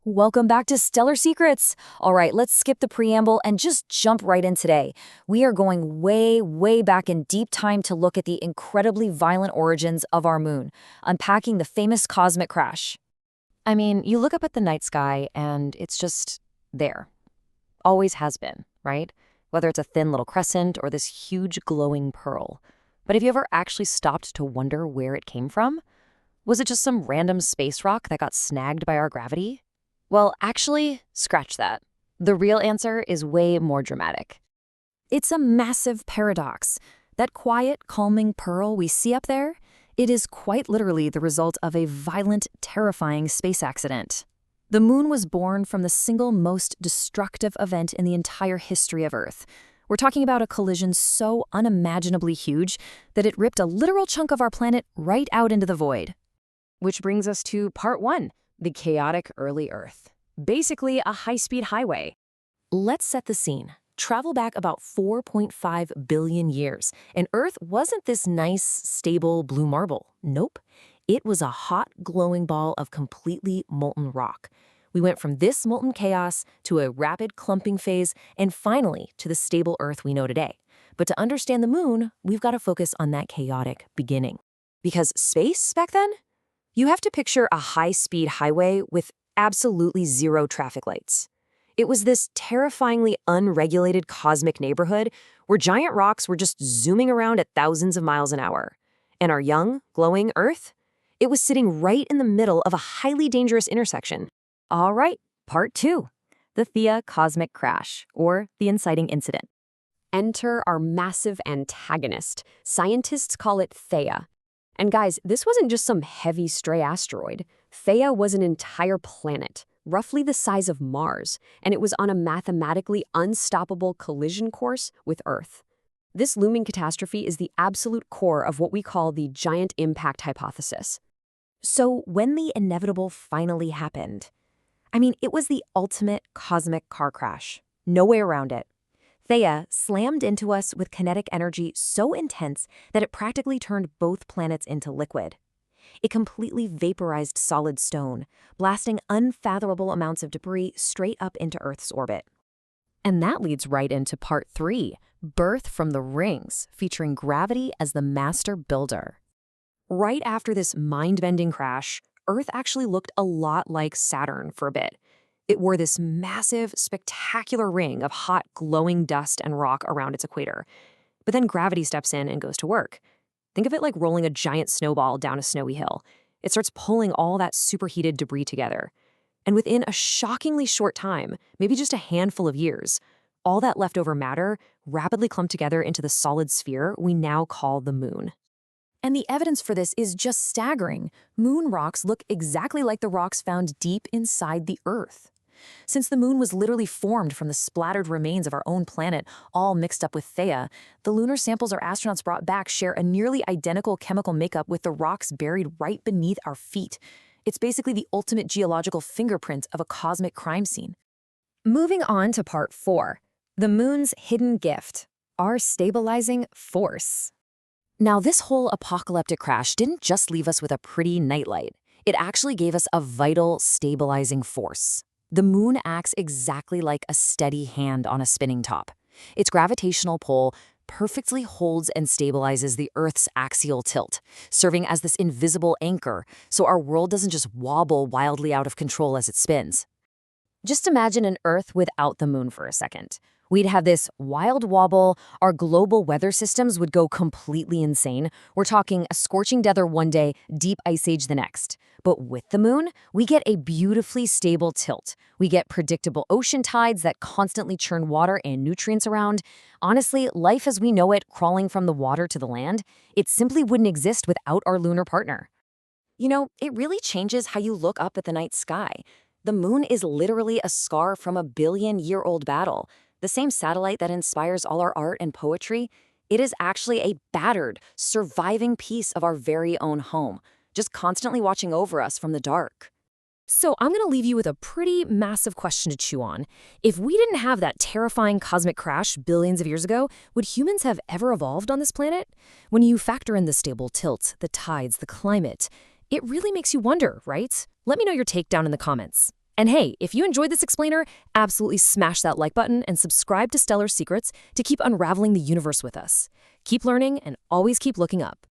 Welcome back to Stellar Secrets. All right, let's skip the preamble and just jump right in today. We are going way, way back in deep time to look at the incredibly violent origins of our moon, unpacking the famous cosmic crash. I mean, you look up at the night sky and it's just there. Always has been, right? Whether it's a thin little crescent or this huge glowing pearl. But have you ever actually stopped to wonder where it came from? Was it just some random space rock that got snagged by our gravity? Well, actually, scratch that. The real answer is way more dramatic. It's a massive paradox. That quiet, calming pearl we see up there, it is quite literally the result of a violent, terrifying space accident. The moon was born from the single most destructive event in the entire history of Earth. We're talking about a collision so unimaginably huge that it ripped a literal chunk of our planet right out into the void. Which brings us to part one. The chaotic early Earth. Basically a high-speed highway. Let's set the scene. Travel back about 4.5 billion years, and Earth wasn't this nice, stable blue marble. Nope. It was a hot, glowing ball of completely molten rock. We went from this molten chaos to a rapid clumping phase, and finally to the stable Earth we know today. But to understand the moon, we've got to focus on that chaotic beginning. Because space back then? You have to picture a high-speed highway with absolutely zero traffic lights. It was this terrifyingly unregulated cosmic neighborhood where giant rocks were just zooming around at thousands of miles an hour. And our young, glowing Earth? It was sitting right in the middle of a highly dangerous intersection. All right, part two. The Theia cosmic crash, or the inciting incident. Enter our massive antagonist. Scientists call it Theia. And guys, this wasn't just some heavy stray asteroid. Theia was an entire planet, roughly the size of Mars, and it was on a mathematically unstoppable collision course with Earth. This looming catastrophe is the absolute core of what we call the giant impact hypothesis. So when the inevitable finally happened, it was the ultimate cosmic car crash. No way around it. Theia slammed into us with kinetic energy so intense that it practically turned both planets into liquid. It completely vaporized solid stone, blasting unfathomable amounts of debris straight up into Earth's orbit. And that leads right into part three, Birth from the Rings, featuring gravity as the master builder. Right after this mind-bending crash, Earth actually looked a lot like Saturn for a bit. It wore this massive, spectacular ring of hot, glowing dust and rock around its equator. But then gravity steps in and goes to work. Think of it like rolling a giant snowball down a snowy hill. It starts pulling all that superheated debris together. And within a shockingly short time, maybe just a handful of years, all that leftover matter rapidly clumped together into the solid sphere we now call the moon. And the evidence for this is just staggering. Moon rocks look exactly like the rocks found deep inside the Earth. Since the moon was literally formed from the splattered remains of our own planet, all mixed up with Theia, the lunar samples our astronauts brought back share a nearly identical chemical makeup with the rocks buried right beneath our feet. It's basically the ultimate geological fingerprint of a cosmic crime scene. Moving on to part four, the moon's hidden gift, our stabilizing force. Now, this whole apocalyptic crash didn't just leave us with a pretty nightlight. It actually gave us a vital, stabilizing force. The moon acts exactly like a steady hand on a spinning top. Its gravitational pull perfectly holds and stabilizes the Earth's axial tilt, serving as this invisible anchor so our world doesn't just wobble wildly out of control as it spins. Just imagine an Earth without the moon for a second. We'd have this wild wobble, our global weather systems would go completely insane. We're talking a scorching desert one day, deep ice age the next. But with the moon, we get a beautifully stable tilt. We get predictable ocean tides that constantly churn water and nutrients around. Honestly, life as we know it, crawling from the water to the land, it simply wouldn't exist without our lunar partner. It really changes how you look up at the night sky. The moon is literally a scar from a billion-year-old battle. The same satellite that inspires all our art and poetry, it is actually a battered, surviving piece of our very own home, just constantly watching over us from the dark. So I'm going to leave you with a pretty massive question to chew on. If we didn't have that terrifying cosmic crash billions of years ago, would humans have ever evolved on this planet? When you factor in the stable tilt, the tides, the climate, it really makes you wonder, right? Let me know your take down in the comments. And hey, if you enjoyed this explainer, absolutely smash that like button and subscribe to Stellar Secrets to keep unraveling the universe with us. Keep learning and always keep looking up.